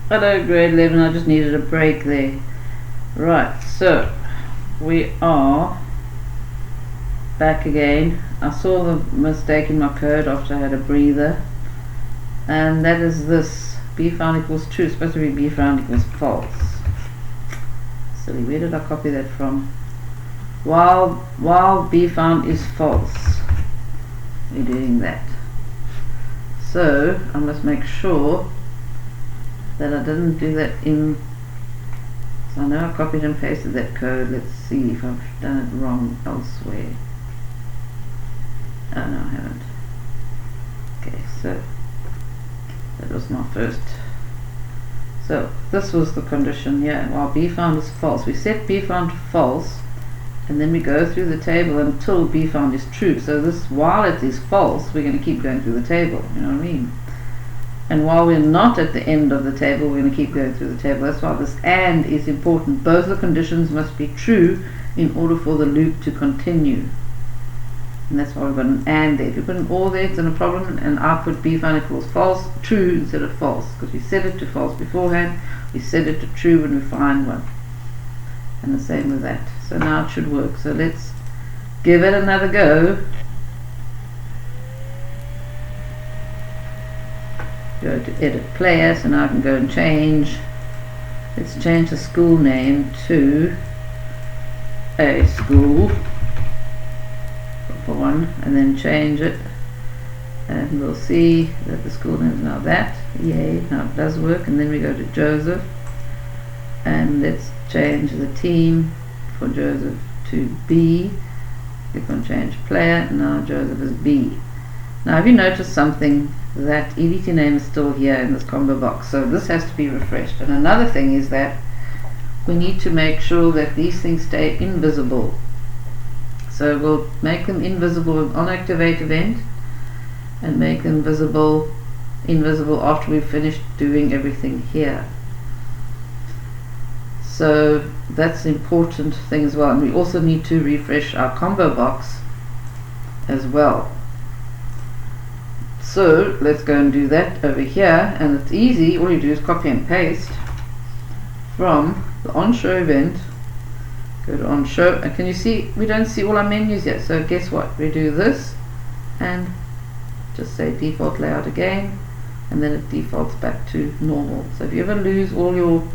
Hello grade 11, I just needed a break there. Right, so we are back again. I saw the mistake in my code after I had a breather, and that is this: b found equals true. It's supposed to be b found equals false. Silly, where did I copy that from? While b found is false, we're doing that. So I must make sure that I didn't do that in. So I know I copied and pasted that code. Let's see if I've done it wrong elsewhere. Oh no, I haven't. Okay, so that was my first. So this was the condition here. While b found is false, we set b found to false, and then we go through the table until b found is true. So this, while it is false, we're going to keep going through the table. You know what I mean? And while we're not at the end of the table, we're going to keep going through the table. That's why this AND is important. Both the conditions must be true in order for the loop to continue. And that's why we've got an AND there. If you put an OR there, it's in a problem, and output b found equals false, true instead of false, because we set it to false beforehand, we set it to true when we find one. And the same with that. So now it should work. So let's give it another go. Go to edit player, so now I can go and change. Let's change the school name to a school for one, and then change it, and we'll see that the school name is now that. Yay, now it does work. And then we go to Joseph, and let's change the team for Joseph to B. Click on change player, and now Joseph is B. Now have you noticed something? That EDT name is still here in this combo box, so this has to be refreshed. And another thing is that we need to make sure that these things stay invisible. So we'll make them invisible on activate event, and make them invisible after we've finished doing everything here. So that's an important thing as well. And we also need to refresh our combo box as well. So let's go and do that over here, and it's easy. All you do is copy and paste from the on-show event. Go to on-show, and can you see we don't see all our menus yet? So guess what? We do this and just say default layout again, and then it defaults back to normal. So if you ever lose all your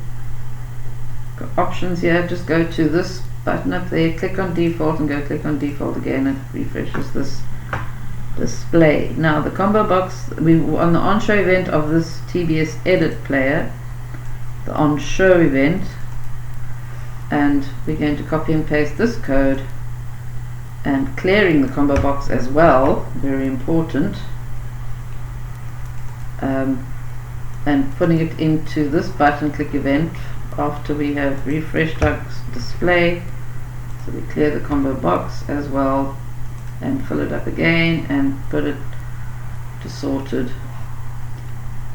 options here, just go to this button up there, click on default, and go click on default again, and it refreshes this display. Now the combo box, we on the on-show event of this TBS edit player, the on-show event, and we're going to copy and paste this code and clearing the combo box as well, very important, and putting it into this button click event after we have refreshed our display. So we clear the combo box as well, and fill it up again, and put it to sorted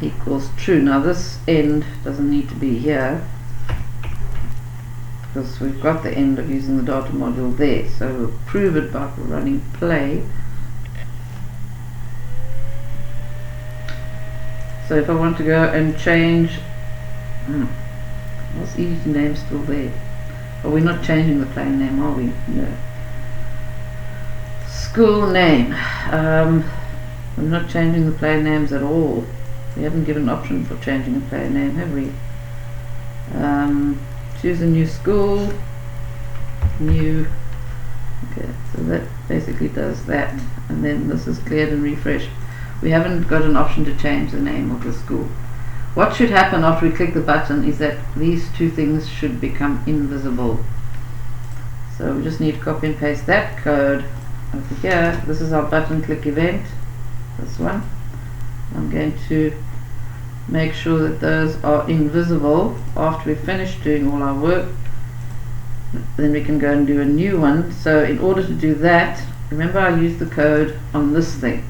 equals true. Now this end doesn't need to be here because we've got the end of using the data module there, so we'll prove it by running play. So if I want to go and change, what's EDT name still there? Are we not changing the plain name, are we? No. School name. We're not changing the plain names at all. We haven't given an option for changing a plain name, have we? Choose a new school. New. Okay, so that basically does that. And then this is cleared and refreshed. We haven't got an option to change the name of the school. What should happen after we click the button is that these two things should become invisible. So we just need to copy and paste that code over here. This is our button click event, this one. I'm going to make sure that those are invisible after we've finished doing all our work. Then we can go and do a new one. So in order to do that, remember I used the code on this thing.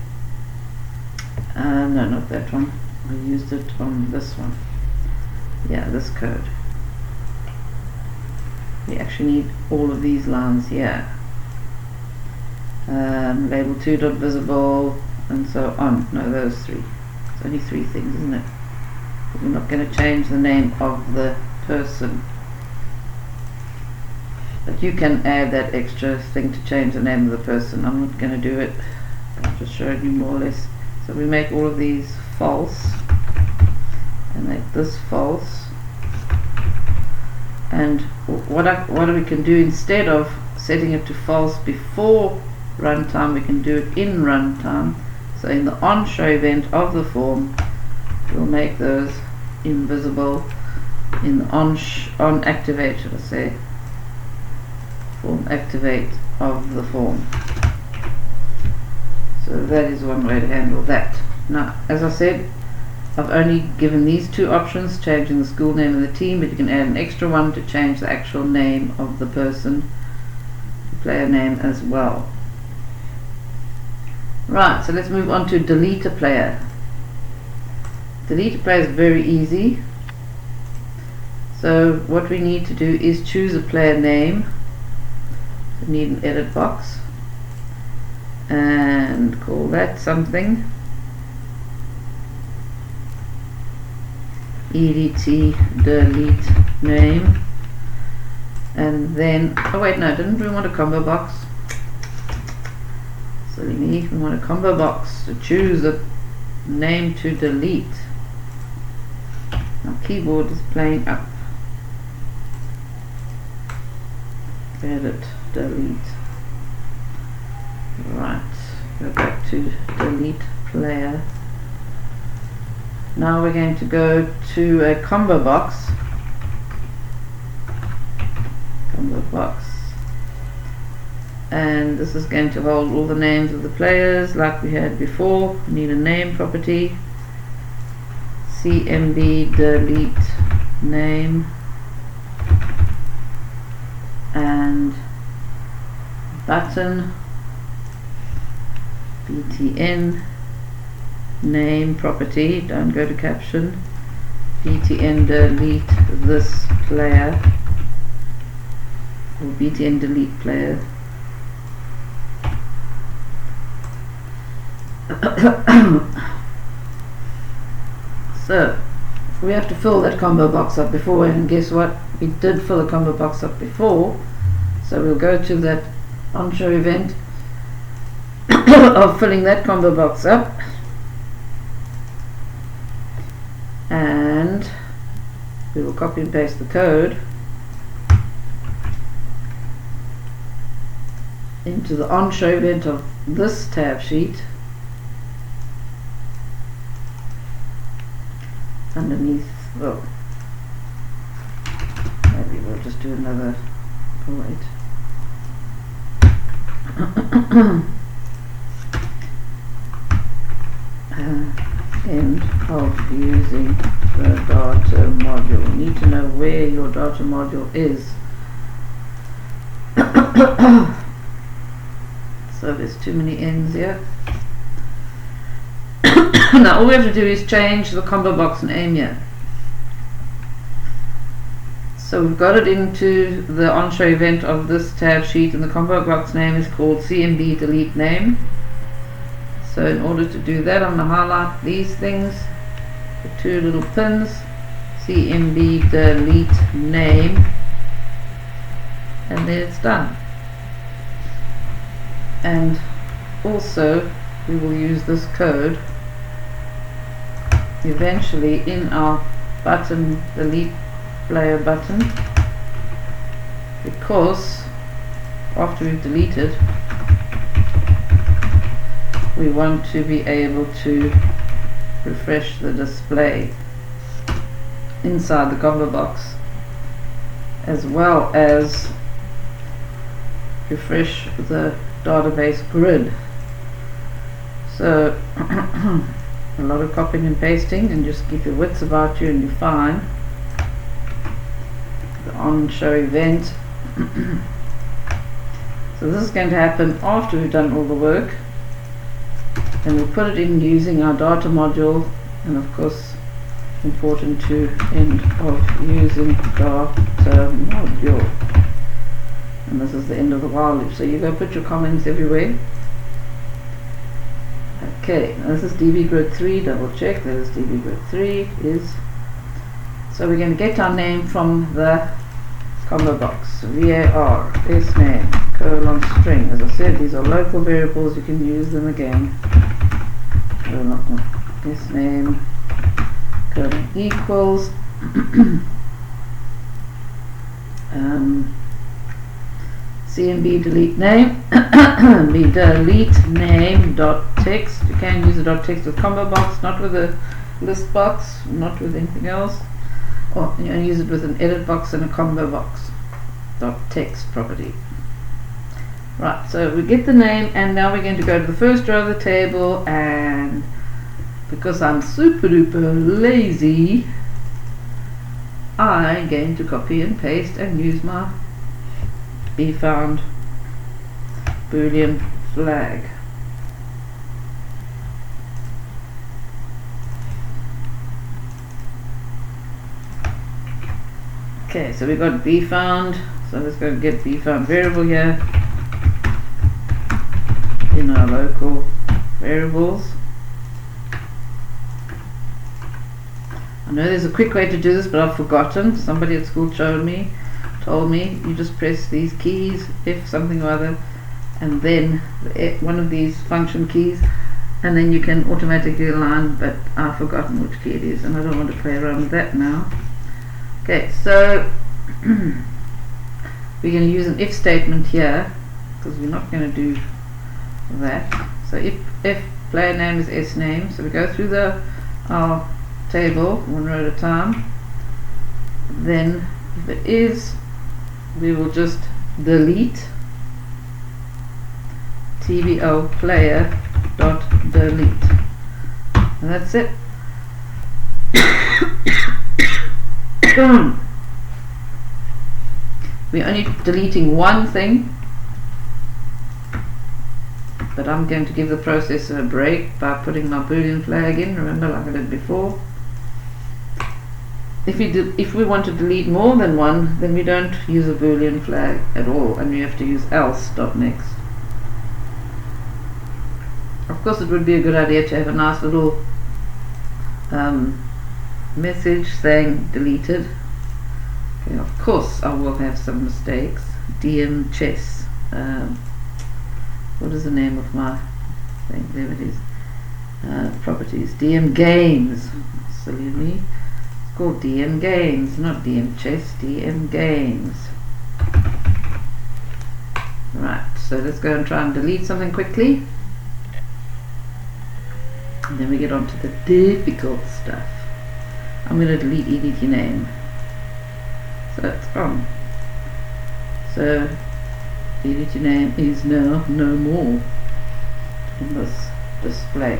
No, not that one. I used it on this one. Yeah, this code. We actually need all of these lines here. Label 2.visible and so on. No, those three. It's only three things, isn't it? We're not going to change the name of the person. But you can add that extra thing to change the name of the person. I'm not going to do it. I'm just showing you more or less. So we make all of these false and make this false. And what we can do, instead of setting it to false before runtime, we can do it in runtime. So in the onShow event of the form, we'll make those invisible in the on activate, should I say, form activate of the form. So that is one way to handle that. Now, as I said, I've only given these two options, changing the school name of the team, but you can add an extra one to change the actual name of the person, the player name as well. Right, so let's move on to delete a player. Delete a player is very easy. So what we need to do is choose a player name. We need an edit box and call that something. EDT delete name, and then, oh wait, no, didn't we want a combo box? Silly me, we want a combo box to choose a name to delete. Our keyboard is playing up. Edit delete. Right, go back to delete player. Now we're going to go to a combo box. Combo box. And this is going to hold all the names of the players like we had before. We need a name property. CMB delete name. And button btn name property, don't go to caption, btn delete this player, or btn delete player. So we have to fill that combo box up before, and guess what, we did fill a combo box up before. So we'll go to that onShow event of filling that combo box up, and we will copy and paste the code into the onShow event of this tab sheet underneath. Well, maybe we'll just do another, oh wait. End of using the data module. You need to know where your data module is. So there's too many ends here. Now all we have to do is change the combo box name here. So we've got it into the onShow event of this tab sheet, and the combo box name is called CMB delete name. So in order to do that, I'm going to highlight these things, the two little pins, CMB delete name, and then it's done. And also we will use this code eventually in our button delete player button, because after we've deleted, we want to be able to refresh the display inside the combo box, as well as refresh the database grid. So a lot of copying and pasting, and just keep your wits about you and you're fine. The onShow event. So this is going to happen after we've done all the work, and we'll put it in using our data module, and of course important to end of using data module, and this is the end of the while loop. So you go put your comments everywhere. Okay, now this is Gr11 double check, that is Gr11 is So we're going to get our name from the combo box. var sname colon string. As I said, these are local variables, you can use them again. Sname colon equals cmb delete name be delete name dot text. You can use a dot text with combo box, not with a list box, not with anything else, or you know, use it with an edit box and a combo box dot text property. Right, so we get the name, and now we're going to go to the first row of the table, and because I'm super duper lazy, I'm going to copy and paste and use my bfound boolean flag. Okay, so we got bfound, so let's go get bfound variable here in our local variables. I know there's a quick way to do this, but I've forgotten. Somebody at school told me you just press these keys, if something or other, and then one of these function keys, and then you can automatically align, but I've forgotten which key it is and I don't want to play around with that now. Okay, so we're going to use an if statement here because we're not going to do that. So if player name is sname, so we go through our table one row at a time, then if it is, we will just delete tbl player dot delete, and that's it. We're only deleting one thing, but I'm going to give the processor a break by putting my boolean flag in, remember, like I did before. If we want to delete more than one, then we don't use a boolean flag at all, and we have to use else dot next. Of course, it would be a good idea to have a nice little message saying deleted. Okay, of course I will have some mistakes. DM chess. What is the name of my thing? There it is. Properties. DM games. Silly me. It's called DM games, not DM chess. DM games. Right. So let's go and try and delete something quickly. And then we get on to the difficult stuff. I'm going to delete edit your name. So it's gone. So edit your name is now no more in this display.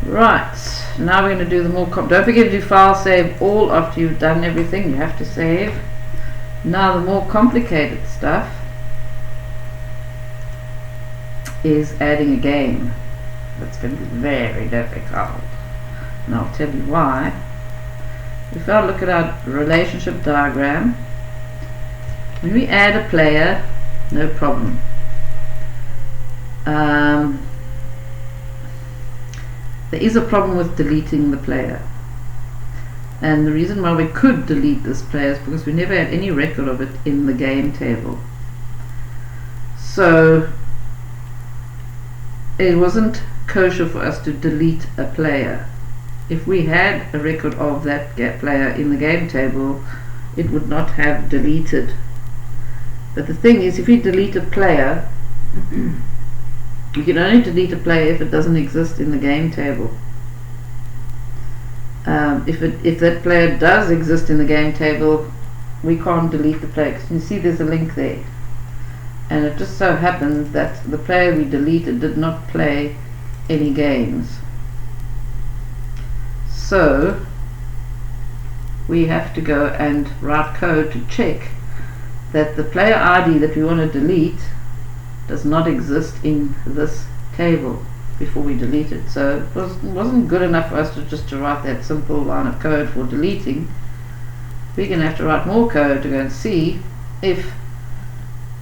Right, now we're going to do the more don't forget to do file save all after you've done everything. You have to save. Now the more complicated stuff is adding a game. That's going to be very difficult, and I'll tell you why. If I look at our relationship diagram, when we add a player, no problem. There is a problem with deleting the player, and the reason why we could delete this player is because we never had any record of it in the game table. So it wasn't kosher for us to delete a player. If we had a record of that player in the game table, it would not have deleted. But the thing is, if we delete a player, we can only delete a player if it doesn't exist in the game table. If that player does exist in the game table, we can't delete the player, because you see there's a link there, and it just so happens that the player we deleted did not play any games. So we have to go and write code to check that the player ID that we want to delete does not exist in this table before we delete it. So it wasn't good enough for us to write that simple line of code for deleting. We're going to have to write more code to go and see if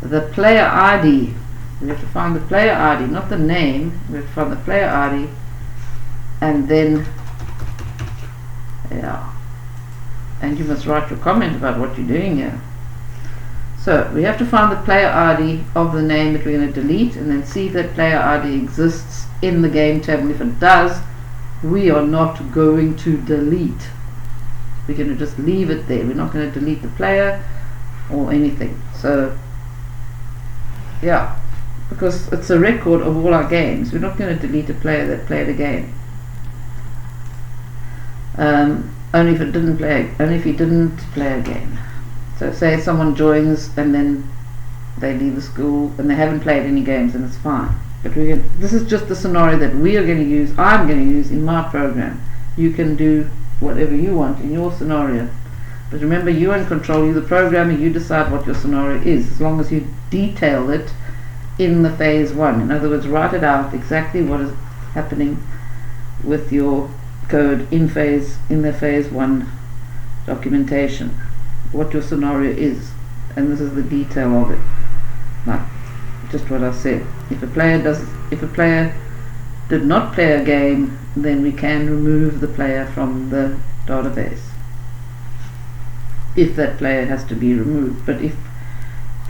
the player ID, we have to find the player ID, not the name, we have to find the player ID, and then Yeah. And you must write your comment about what you're doing here. So we have to find the player ID of the name that we're going to delete, and then see if that player ID exists in the game table. If it does, we are not going to delete. We're going to just leave it there. We're not going to delete the player or anything. So yeah, because it's a record of all our games. We're not going to delete a player that played a game. Only if he didn't play a game. So say someone joins and then they leave the school and they haven't played any games, and it's fine. But this is just the scenario that we are going to use. I'm going to use in my program. You can do whatever you want in your scenario. But remember, you're in control. You're the programmer. You decide what your scenario is, as long as you detail it in the phase 1. In other words, write it out exactly what is happening with your code in the phase 1 documentation, what your scenario is, and this is the detail of it. Now, just what I said. If a player did not play a game, then we can remove the player from the database. If that player has to be removed, but if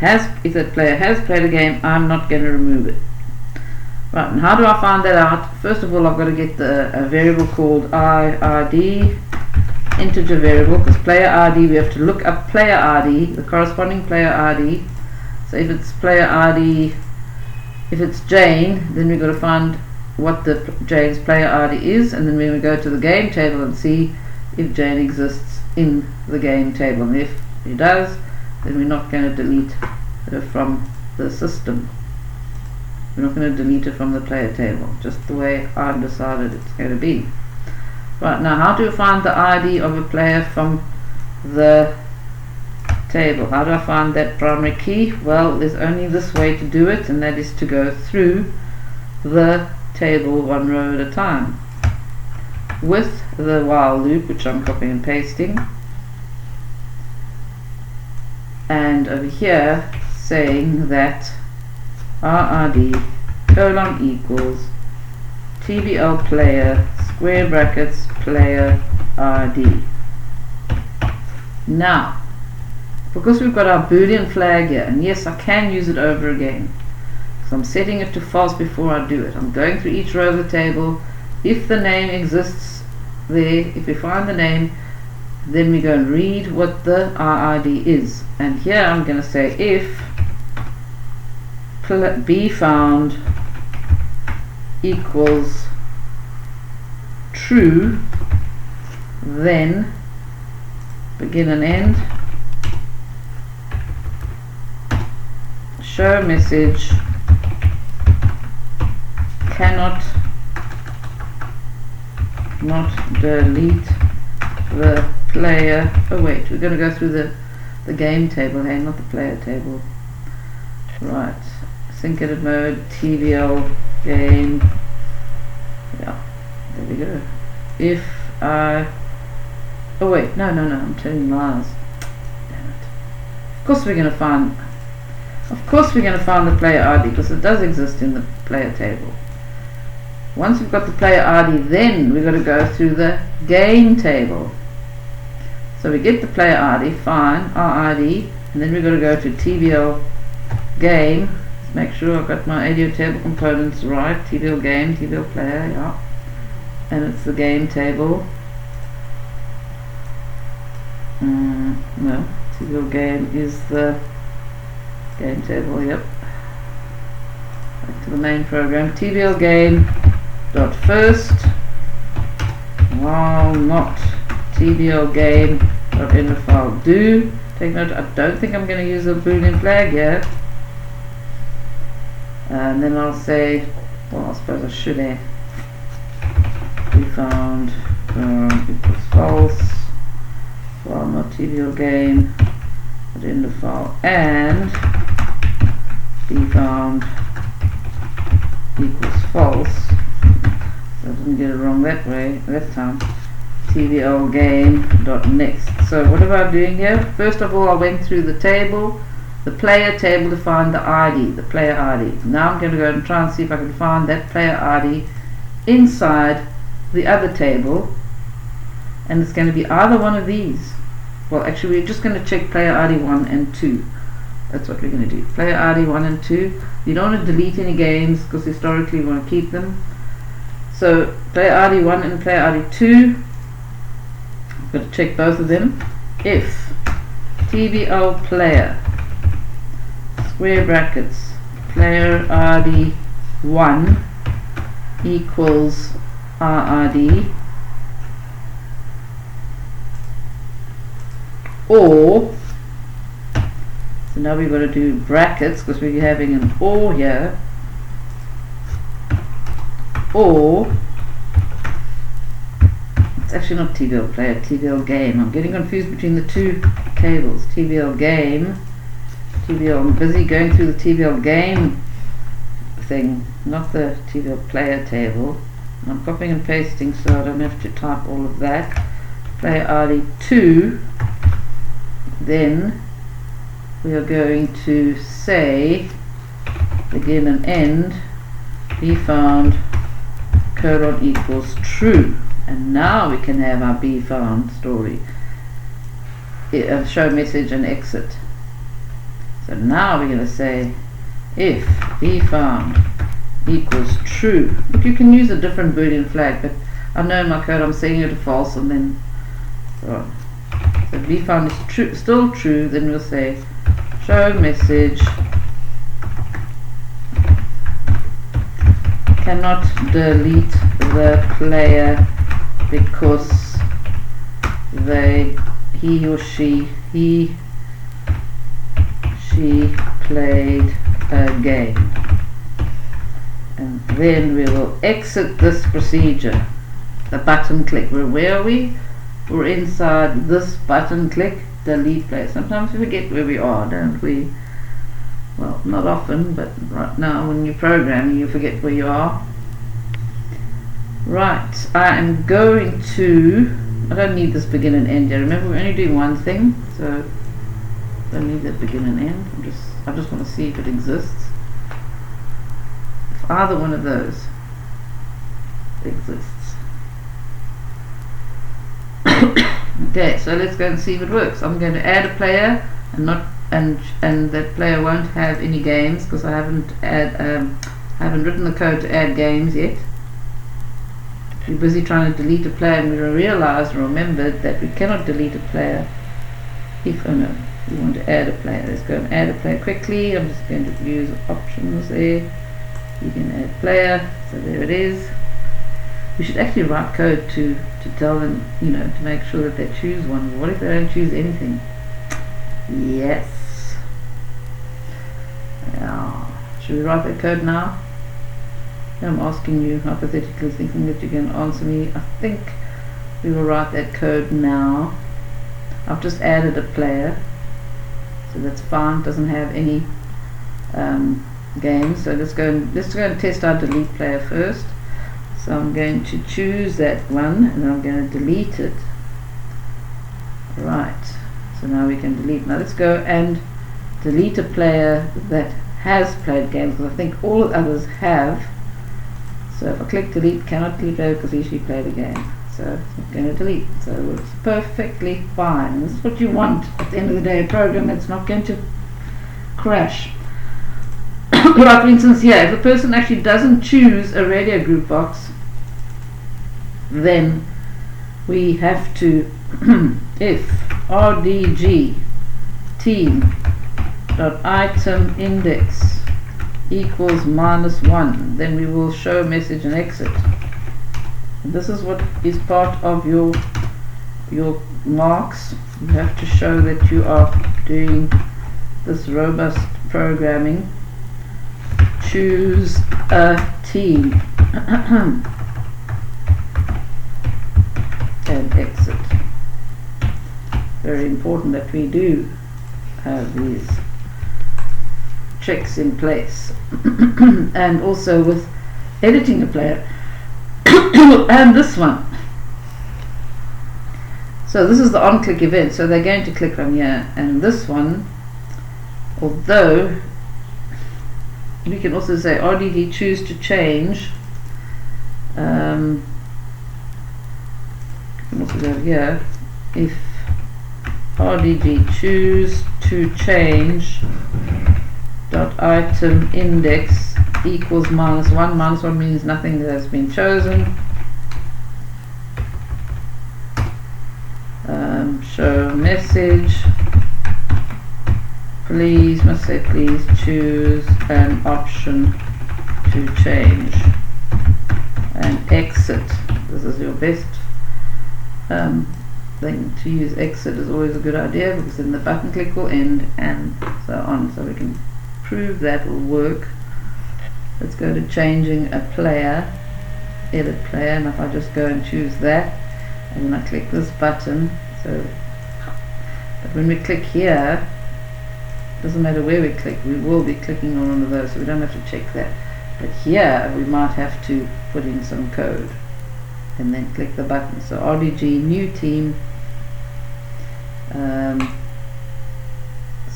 that player has played a game, I'm not going to remove it. Right, and how do I find that out? First of all, I've got to get a variable called ID, integer variable, because player ID, we have to look up player ID, the corresponding player ID. So if it's player ID, if it's Jane, then we've got to find what Jane's player ID is, and then we go to the game table and see if Jane exists in the game table. And if it does, then we're not going to delete her from the system. We're not going to delete it from the player table, just the way I've decided it's going to be. Right, now how do you find the ID of a player from the table? How do I find that primary key? Well, there's only this way to do it, and that is to go through the table one row at a time with the while loop, which I'm copying and pasting, and over here saying that RRD colon equals TBL player square brackets player ID. Now, because we've got our boolean flag here, and yes, I can use it over again, so I'm setting it to false before I do it. I'm going through each row of the table. If the name exists there, if we find the name, then we go and read what the RID is. And here I'm going to say if B found equals true, then begin and end, show message cannot not delete the player. Oh wait, we're going to go through the game table, hey, not the player table. Right, sync edit mode, TBL game. Yeah, there we go. If I, oh wait, no, I'm telling lies. Damn it. Of course we're going to find the player ID, because it does exist in the player table. Once we've got the player ID, then we've got to go through the game table. So we get the player ID, fine, RID, and then we've got to go to TBL game. Let's make sure I've got my audio table components right. TBL game, TBL player, yeah. And it's the game table. No, TBL game is the game table, yep. Back to the main program. TBL game dot first, while not TBL game dot end of file do. Take note, I don't think I'm going to use a boolean flag yet. And then I'll say, well, I suppose I should have. We found equals false, while not TBL game at end of file, and be found equals false. So I didn't get it wrong that way that time. TBL game dot next. So what am I doing here? First of all, I went through the table, the player table, to find the ID, the player ID. Now I'm going to go and try and see if I can find that player ID inside the other table, and it's going to be either one of these. Well, actually we're just going to check player ID 1 and 2. That's what we're going to do. Player ID 1 and 2. You don't want to delete any games because historically we want to keep them. So player ID 1 and player ID 2, I've got to check both of them. If TBL player, square brackets, player ID 1 equals RID, or, so now we've got to do brackets because we're having an or here, or it's actually not TBL player, TBL game. I'm getting confused between the two tables. TBL game, TBL, I'm busy going through the TBL game thing, not the TBL player table. I'm copying and pasting so I don't have to type all of that. Player ID 2, then we are going to say begin and end be found colon equals true, and now we can have our be found story, show message and exit. So now we're going to say if be found equals true. Look, you can use a different Boolean flag, but I know in my code I'm setting it to false, and then so be found is true, still true. Then we'll say show message cannot delete the player because he or she played a game. And then we will exit this procedure. The button click. Where are we? We're inside this button click, delete player. Sometimes we forget where we are, don't we? Well, not often, but right now when you're programming you forget where you are. Right, I am going to, I don't need this begin and end here. Remember, we're only doing one thing, so I don't need that begin and end. I just want to see if it exists. If either one of those exists. Okay, so let's go and see if it works. I'm going to add a player and not and that player won't have any games because I haven't written the code to add games yet. We're busy trying to delete a player, and we remembered that we cannot delete a player if, oh no, we want to add a player. Let's go and add a player quickly. I'm just going to use options there. You can add player, so there it is. We should actually write code to tell them, to make sure that they choose one. What if they don't choose anything? Yes. Yeah. Should we write that code now? I'm asking you, hypothetically thinking that you can answer me. I think we will write that code now. I've just added a player, so that's fine. It doesn't have any games. So let's go and test our delete player first. So I'm going to choose that one and I'm going to delete it. Right, so now we can delete. Now let's go and delete a player that has played games, because I think all the others have. So if I click delete, cannot delete because he actually played a game. So it's going to delete. So it works perfectly fine. And this is what you want at the end of the day, a program that's not going to crash. Like for instance here, if the person actually doesn't choose a radio group box, then we have to if rdg team.item index equals -1, then we will show message and exit. And this is what is part of your marks. You have to show that you are doing this robust programming. Choose a team and exit. Very important that we do have these checks in place. And also with editing a player. And this one. So this is the on-click event, so they're going to click on here, and this one, although we can also say RDD choose to change. can also go here. If rdg choose to change dot item index equals -1. -1 means nothing has been chosen. Show message. Please, must say please choose an option to change, and exit. This is your best thing to use. Exit is always a good idea because then the button click will end and so on. So we can prove that will work. Let's go to changing a player, edit player, and if I just go and choose that, and then I click this button, so but when we click here, doesn't matter where we click, we will be clicking on one of those, so we don't have to check that. But here we might have to put in some code and then click the button. So RDG new team.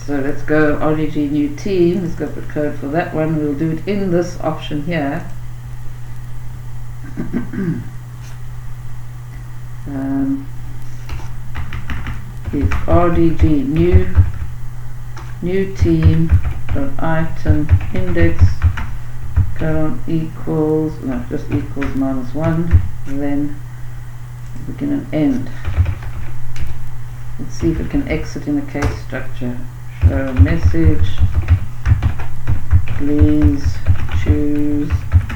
So let's go RDG new team. Let's go put code for that one. We'll do it in this option here. If RDG new team dot item index colon equals, no, just equals -1, then begin and end. Let's see if it can exit in a case structure. Show message, please choose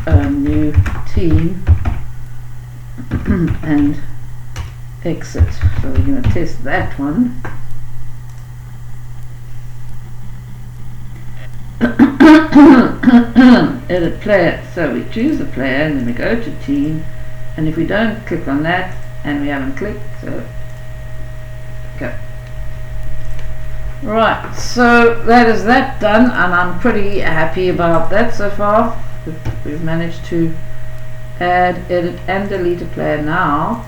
a new team and exit. So we're going to test that one. Edit player. So we choose the player and then we go to team, and if we don't click on that, and we haven't clicked, so okay. Right, so that is that done, and I'm pretty happy about that so far. We've managed to add, edit and delete a player. Now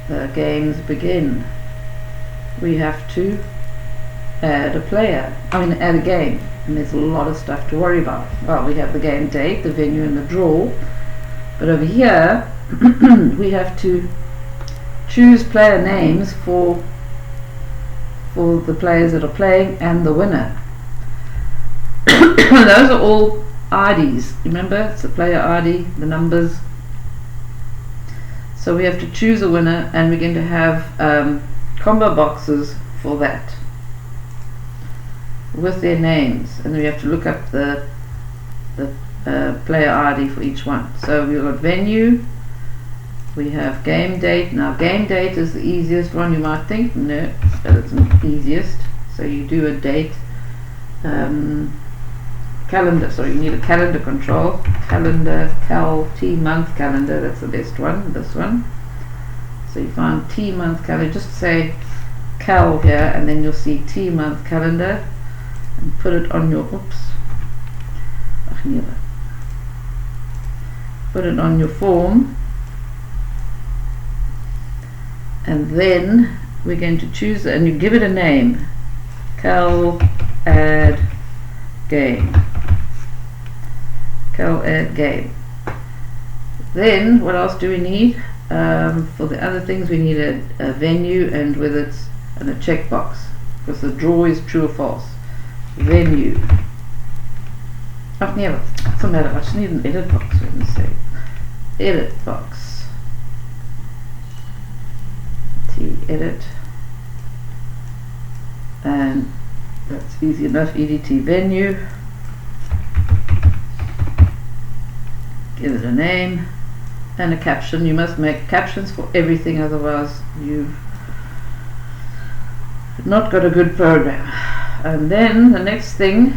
the games begin. We have to add a player, add a game, and there's a lot of stuff to worry about. Well, we have the game date, the venue and the draw, but over here we have to choose player names for the players that are playing and the winner. Those are all IDs, remember, it's the player ID, the numbers. So we have to choose a winner, and we're going to have combo boxes for that with their names, and then we have to look up the player ID for each one. So we've got venue, we have game date. Now game date is the easiest one, you might think. No, it's not the easiest. So you do a date calendar, so you need a calendar control. Calendar, cal, T month calendar, that's the best one, this one. So you find T month calendar, just say cal here, and then you'll see T month calendar, and put it on your, put it on your form, and then we're going to choose it, and you give it a name, cal add game. Cal add game. Then what else do we need? For the other things we need a venue, and with it and a checkbox, because the draw is true or false. Venue. Doesn't matter, I just need an edit box. Let me say edit box. T edit, and that's easy enough. EDT venue. Give it a name and a caption. You must make captions for everything, otherwise you've not got a good program. And then the next thing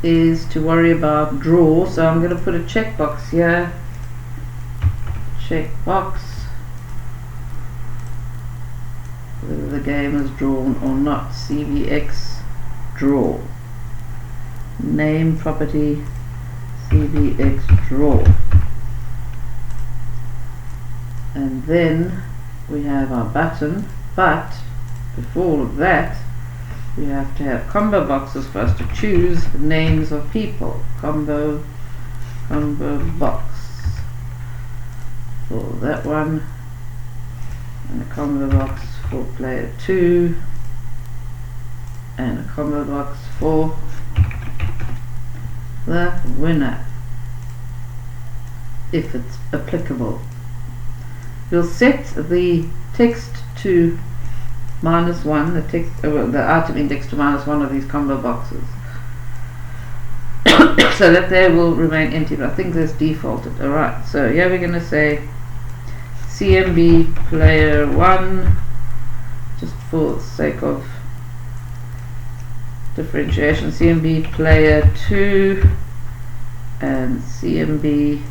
is to worry about draw. So I'm going to put a checkbox here. Checkbox, whether the game is drawn or not. CVX draw. Name property CVX draw. And then we have our button, but before all of that we have to have combo boxes for us to choose the names of people. Combo box for that one, combo box for player 2, and a combo box for the winner, if it's applicable. We'll set the text to -1, the text, the item index to -1 of these combo boxes, so that they will remain empty. But I think that's defaulted. Alright, so here we're going to say CMB player 1, just for the sake of differentiation, CMB player 2, and CMB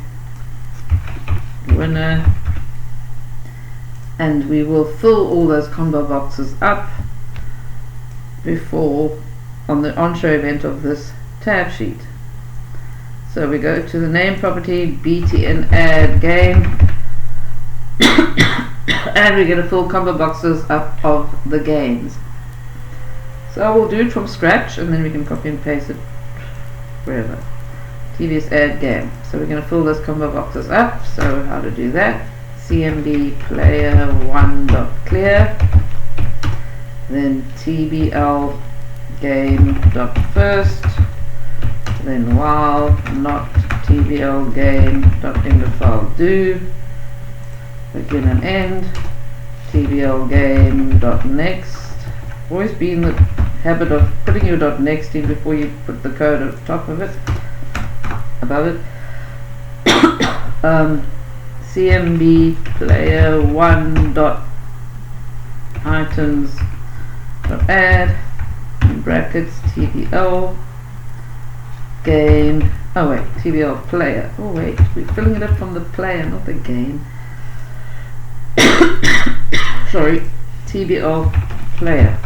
winner, and we will fill all those combo boxes up before on the on-show event of this tab sheet. So we go to the name property, btn add game, and we're going to fill combo boxes up of the games. So we'll do it from scratch, and then we can copy and paste it wherever. TVS add game. So we're going to fill those combo boxes up. So how to do that? CMB player 1 dot clear, then TBL game dot first, then while not TBL game dot end of file do, begin and end, TBL game dot next. Always be in the habit of putting your dot next in before you put the code on top of it, above it. CMB player 1 dot items dot add, in brackets TBL game, oh wait, TBL player, oh wait, we're filling it up from the player, not the game. Sorry, TBL player,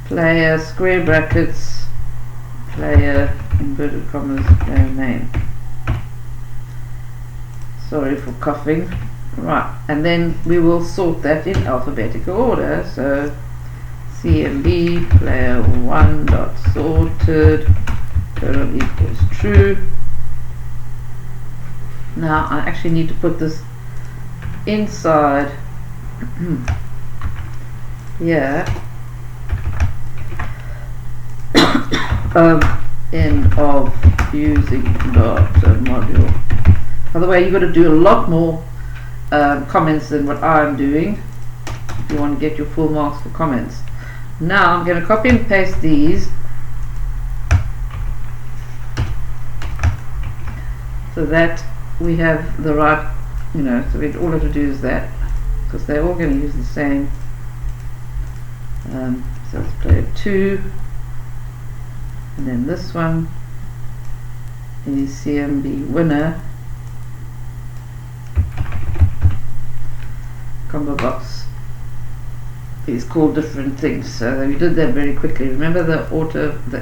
player square brackets, player inverted commas, player name. Sorry for coughing. Right, and then we will sort that in alphabetical order. So CMB player 1 dot sorted total equals true. Now I actually need to put this inside here. End of using dot module. By the way, you've got to do a lot more comments than what I'm doing if you want to get your full marks for comments. Now I'm going to copy and paste these so that we have the right, so we all have to do is that, because they're all going to use the same. So let's player 2, and then this one is CMB winner. Combo box is called different things, so we did that very quickly. Remember the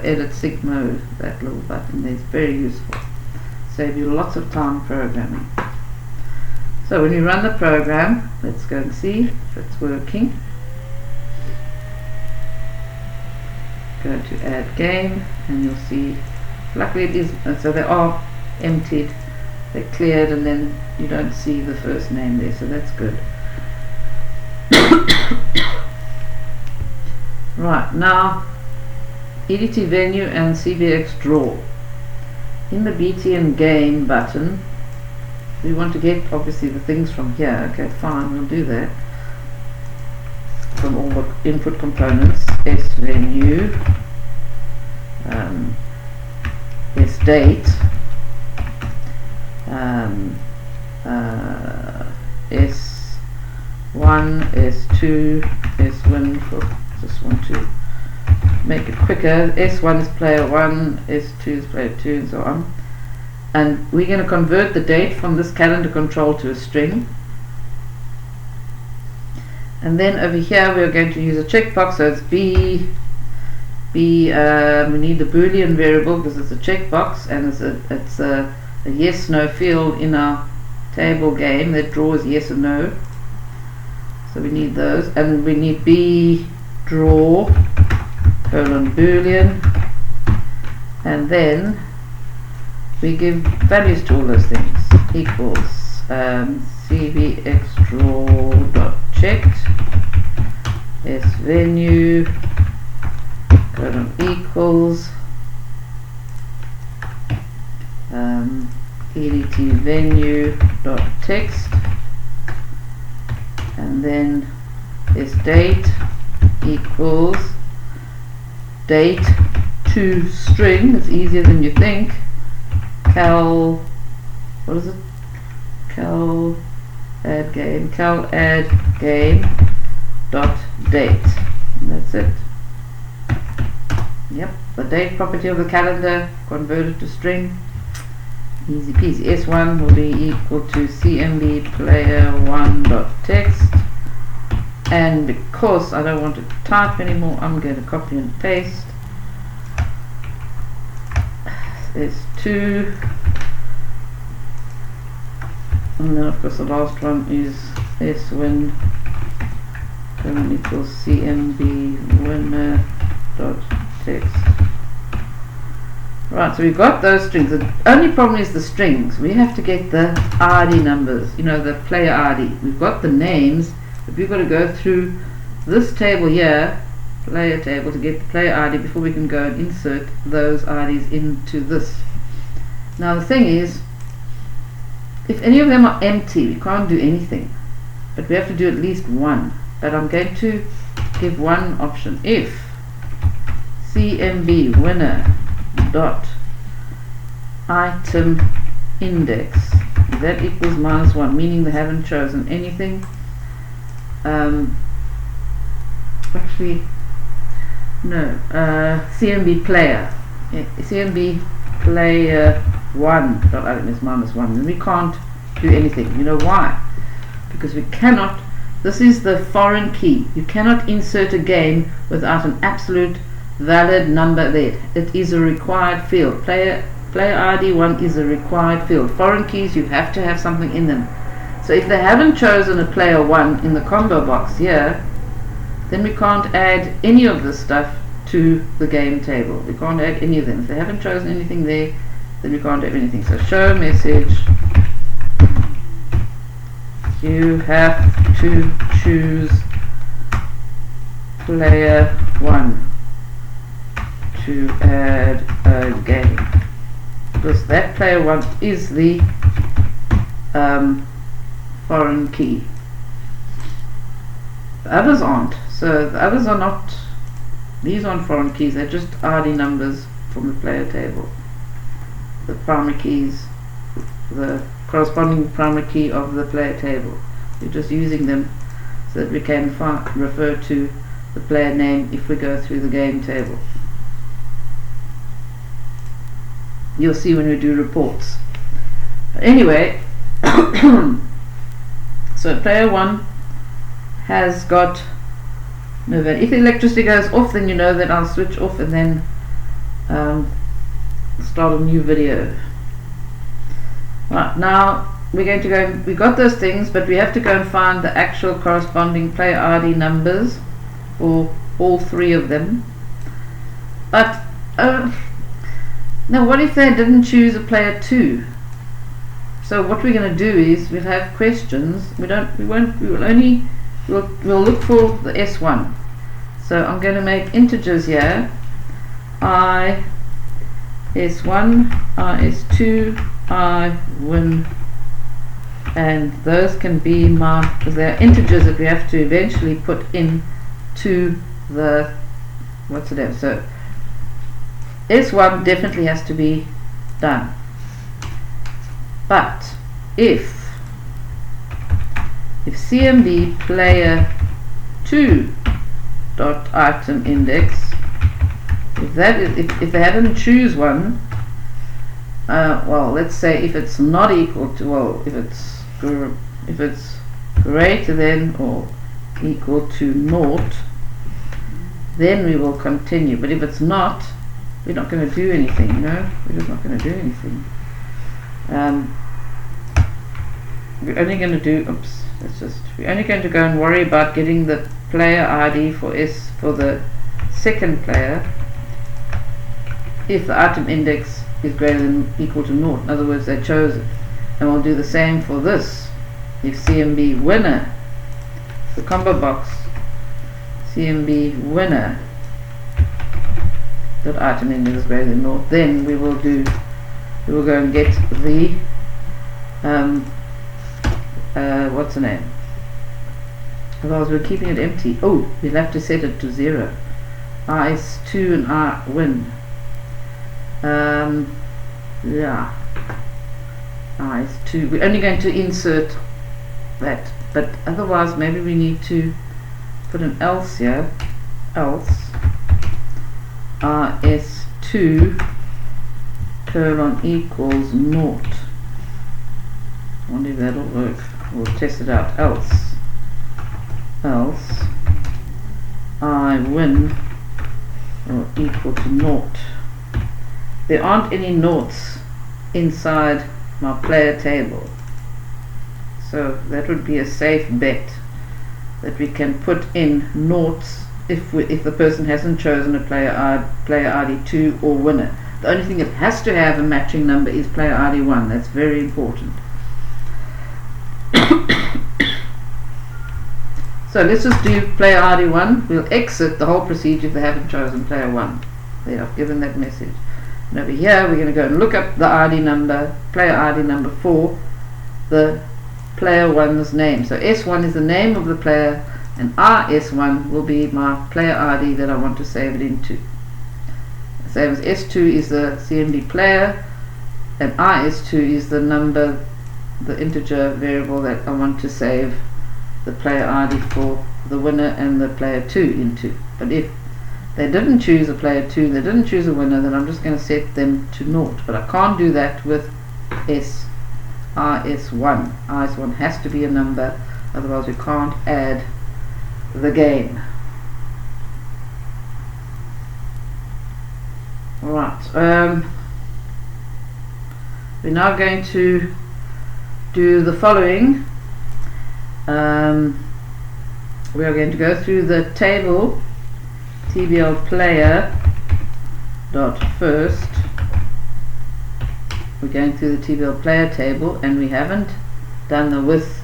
edit sync mode, that little button there is very useful. Save you lots of time programming. So when you run the program, let's go and see if it's working. Go to add game, and you'll see, luckily it is, so they are emptied, they're cleared, and then you don't see the first name there, so that's good. Right, now EDT venue and CVX draw. In the BTN game button, we want to get obviously the things from here. Okay, fine, we'll do that. From all the input components, S venue, S date, S1, S2, S1 for, just want to make it quicker. S1 is player 1, S2 is player 2, and so on. And we're going to convert the date from this calendar control to a string. And then over here we're going to use a checkbox, so it's B. We need the Boolean variable because it's a checkbox, and it's a yes/no field in our table game that draws yes or no. So we need those, and we need B draw colon Boolean, and then we give values to all those things. Equals cvxdraw.checked svenue equals edt venue.text, and then sDate equals date to string. It's easier than you think. Cal add game dot date, and that's it. Yep, the date property of the calendar converted to string. Easy peasy. S1 will be equal to cmb player1.text, and because I don't want to type anymore, I'm going to copy and paste. S2, and then of course the last one is swin equals cmb winner.text. Right, so we've got those strings. The only problem is the strings. We have to get the ID numbers, you know, the player ID. We've got the names, but we've got to go through this table here, player table, to get the player ID before we can go and insert those IDs into this. Now the thing is, if any of them are empty, we can't do anything, but we have to do at least one. But I'm going to give one option. If cmb winner dot item index, that equals -1, meaning they haven't chosen anything. Actually no, cmb player, cmb player 1 dot item is -1, and we can't do anything. You know why? Because we cannot, this is the foreign key. You cannot insert a game without an absolute valid number there. It is a required field. Player ID 1 is a required field. Foreign keys, you have to have something in them. So if they haven't chosen a player 1 in the combo box here, then we can't add any of this stuff to the game table. We can't add any of them. If they haven't chosen anything there, then we can't have anything. So show message, you have to choose player 1 to add a game, because that player 1 is the foreign key. The others aren't. So the others are not, these aren't foreign keys, they're just ID numbers from the player table. The primary keys, the corresponding primary key of the player table. We're just using them so that we can refer to the player name if we go through the game table. You'll see when we do reports. But anyway, so player 1 has got no value. If the electricity goes off, then you know that I'll switch off and then start a new video. Right, now we're going to go, we got those things, but we have to go and find the actual corresponding player ID numbers for all three of them. But now what if they didn't choose a player 2? So what we're going to do is we'll have questions. We'll look for the S1. So I'm going to make integers here. I S1, I S2, I win, and those can be marked because they are integers that we have to eventually put in to the what's it? So S1 definitely has to be done. But if cmb player 2 dot item index, if they haven't choose one, well, let's say if it's not equal to, well, if it's greater than or equal to 0, then we will continue. But if it's not, we're not going to do anything. You know, we're just not going to do anything. We're only going to do, we're only going to go and worry about getting the player ID for the second player if the item index is greater than equal to 0. In other words, they chose it. And we'll do the same for this if CMB winner, the combo box CMB winner dot item index greater than naught, then we will go and get the what's the name? Otherwise we're keeping it empty. Oh, we'll have to set it to 0. R is 2 and R win. Yeah, R is 2. We're only going to insert that, but otherwise maybe we need to put an else here. Else rs2 colon equals naught. I wonder if that'll work. We'll test it out. Else I win or equal to naught. There aren't any noughts inside my player table, so that would be a safe bet that we can put in noughts if the person hasn't chosen a player ID 2 or winner. The only thing it has to have a matching number is player ID 1. That's very important. So let's just do player ID 1. We'll exit the whole procedure if they haven't chosen player 1. There, I've given that message. And over here we're going to go and look up the ID number, player ID number for the player 1's name. So S1 is the name of the player, and RS1 will be my player ID that I want to save it into. Same as S2 is the CMD player, and RS2 is the number, the integer variable that I want to save the player ID for the winner and the player 2 into. But if they didn't choose a player 2, they didn't choose a winner, then I'm just going to set them to naught. But I can't do that with RS1. RS1 has to be a number, otherwise we can't add the game. Alright, we're now going to do the following. We are going to go through the table TBL player dot first. We're going through the TBL player table, and we haven't done the with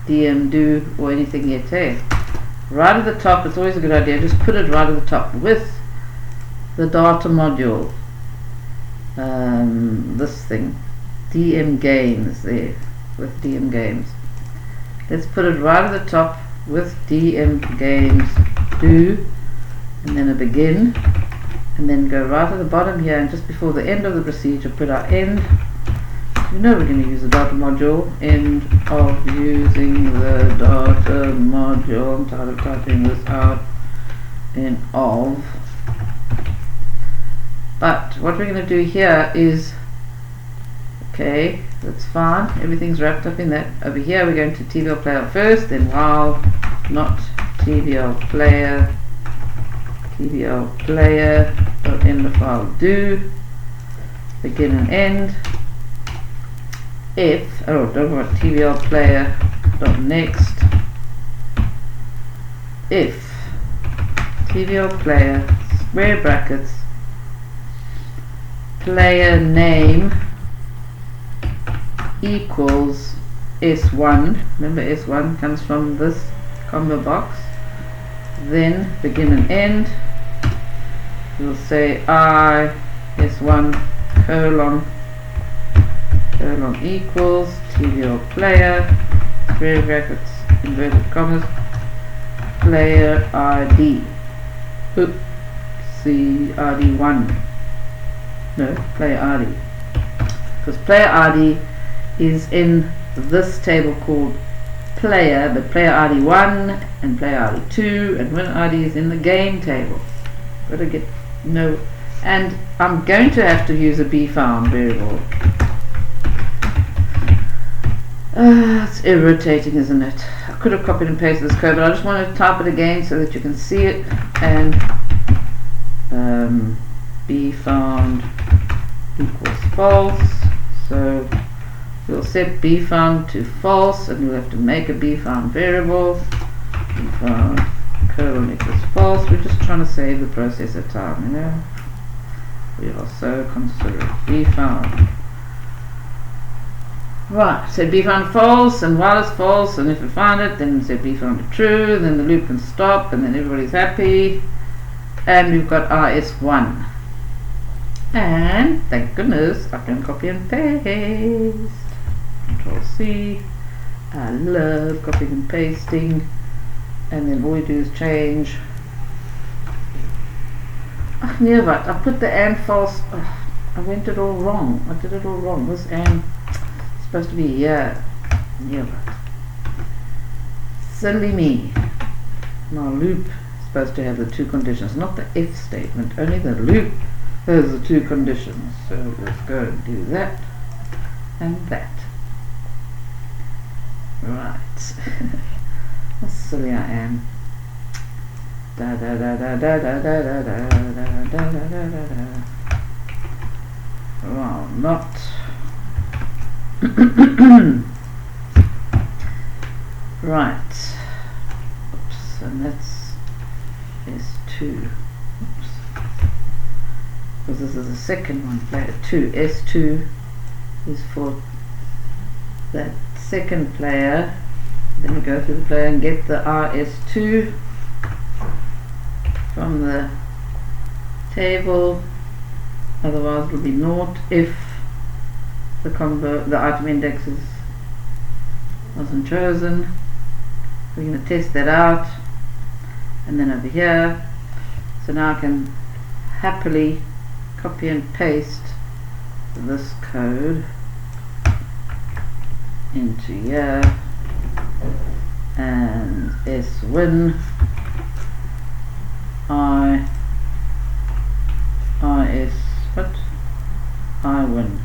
DM do or anything yet. Hey, right at the top, it's always a good idea, just put it right at the top with the data module, this thing, DM games, there, with DM games. Let's put it right at the top with DM games do, and then a begin, and then go right at the bottom here, and just before the end of the procedure put our end. You know we're going to use the data module, end of using the data module. I'm tired of typing this out, end of. But what we're going to do here is, okay, that's fine, everything's wrapped up in that. Over here we're going to TBL player first, then while not TBL player dot end of file do, begin and end. If, oh, don't want TBL player dot next. If TBL player square brackets player name equals S1, remember S1 comes from this combo box, then begin and end, we'll say I S1 colon equals TBL player square brackets inverted commas player ID, oops, ID1, no, player ID, because player ID is in this table called player, but player ID 1 and player ID 2 and winner ID is in the game table. Gotta get no, and I'm going to have to use a bfound variable. It's irritating, isn't it? I could have copied and pasted this code, but I just want to type it again so that you can see it. And bfound equals false, so we'll set bfound to false, and we'll have to make a bfound variable. Bfound colon equals false. We're just trying to save the processor time, you know. We are so considerate. Bfound Right, set b found false, and while it's false, and if we find it, then set b found true, then the loop can stop, and then everybody's happy, and we've got rs1. And thank goodness I can copy and paste. Control C. I love copying and pasting. And then all we do is change. Ach nee, wat? I put the and false. I went it all wrong. I did it all wrong. This and is supposed to be here. Yeah, what? Silly me. My loop is supposed to have the two conditions, not the if statement, only the loop. There's the two conditions, so let's go and do that and that. Right. How silly I am. Da da da da da da da da da da da da da da. Well, not. Right. Oops, and that's S2. Oops. Because this is the second one, player 2. S2 is for that second player. Then we go through the player and get the RS2 from the table. Otherwise it will be naught if the item index wasn't chosen. We're going to test that out, and then over here, so now I can happily copy and paste this code into here, and swin is what? I win.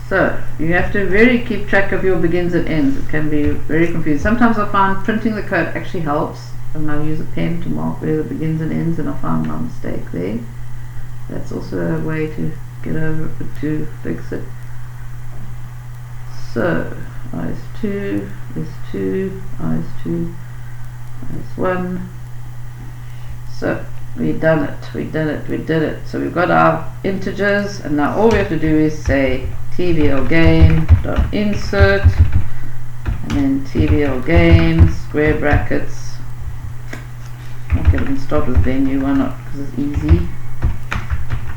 So you have to really keep track of your begins and ends. It can be very confusing. Sometimes I find printing the code actually helps, and I use a pen to mark where the begins and ends, and I found my mistake there. That's also a way to get over it, to fix it. So IS2, S2, IS2, IS1. So we done it, we did it. So we've got our integers, and now all we have to do is say tvl game dot insert, and then tvl game square brackets. Okay, we can start with venue, why not? Because it's easy.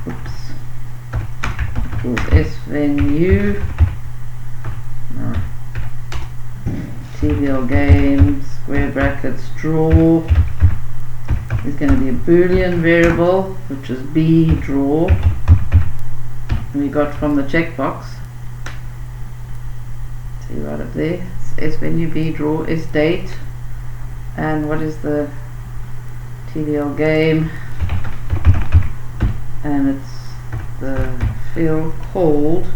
Oops. Equals svenue. No. tvl game square brackets draw is going to be a boolean variable, which is b draw. And we got from the checkbox. See right up there. It's svenue b draw is date. And what is the tvl game? And it's the field called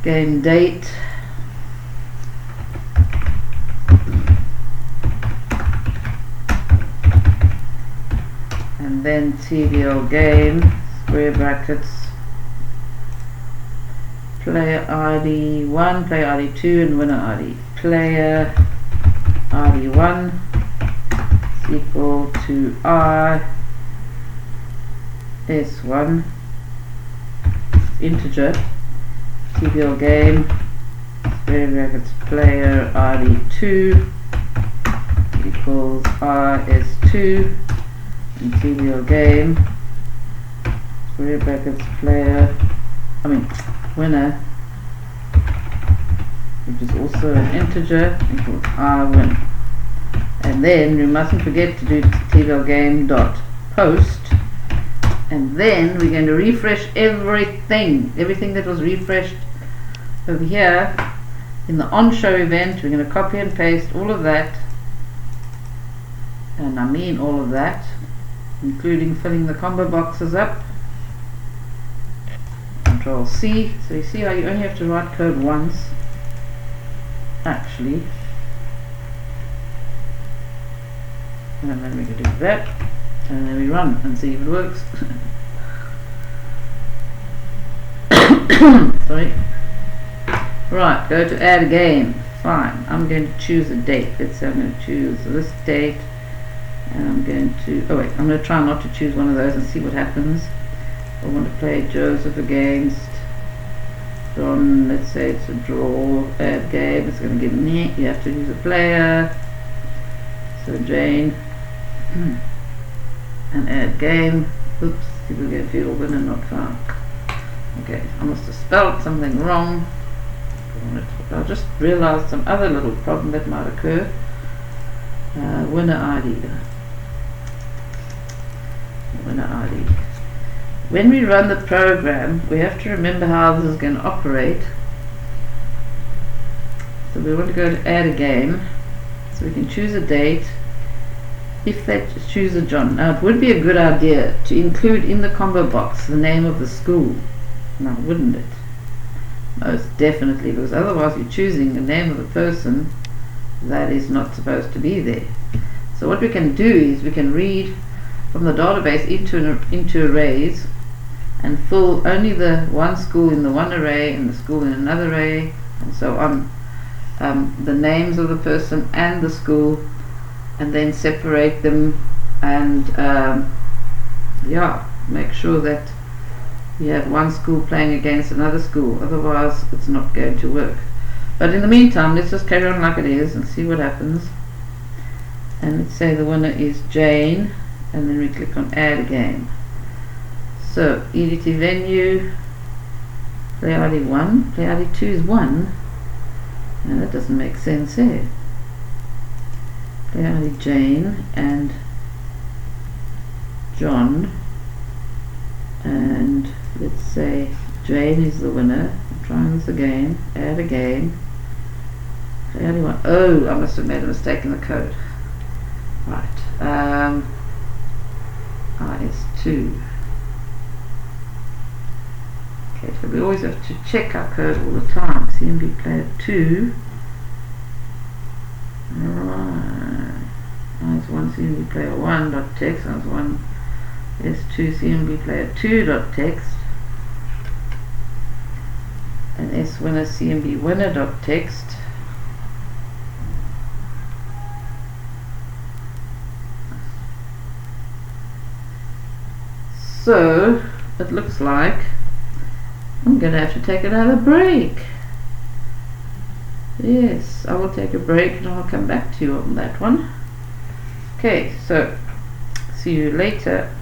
game date. And then tvl game square brackets player ID 1, player ID 2, and winner ID. Player ID 1 is equal to I S1 integer tvl game square brackets player ID 2 equals I S2, and tvl game square brackets player winner, which is also an integer, equals I win. And then we mustn't forget to do tvl game dot post, and then we're going to refresh everything that was refreshed over here in the on show event. We're going to copy and paste all of that, and I mean all of that, including filling the combo boxes up. Control C. So you see how you only have to write code once, actually. And then we can do that, and then we run and see if it works. Sorry. Right, go to add a game. Fine. I'm going to choose a date. Let's say I'm going to choose this date, and I'm going to, oh wait, I'm going to try not to choose one of those and see what happens. I want to play Joseph against John. Let's say it's a draw. Add game. It's going to give me, you have to use a player. So Jane and add game. Oops, people get field winner not found. Okay, I must have spelled something wrong. I just realized some other little problem that might occur. Winner ID. Winner ID. When we run the program, we have to remember how this is going to operate. So we want to go to add a game. So we can choose a date. If they choose a John. Now it would be a good idea to include in the combo box the name of the school. Now wouldn't it? Most definitely, because otherwise you're choosing the name of a person that is not supposed to be there. So what we can do is we can read from the database into arrays and fill only the one school in the one array and the school in another array and so on. The names of the person and the school, and then separate them and yeah, make sure that you have one school playing against another school, otherwise it's not going to work. But in the meantime, let's just carry on like it is and see what happens. And let's say the winner is Jane, and then we click on add a game. So EDT venue, play ID 1, play ID 2 is 1. Now that doesn't make sense here. Play ID Jane and John, and let's say Jane is the winner. I'm trying this again. Add a game. Play ID 1. Oh, I must have made a mistake in the code. Right. IS2. Okay, so we always have to check our code all the time. CMB player 2. Alright. IS1 CMB player 1 dot text. IS1 S2 CMB player 2 dot text. And S winner CMB winner dot text. So it looks like I'm going to have to take another break. Yes, I will take a break and I'll come back to you on that one. Okay, so see you later.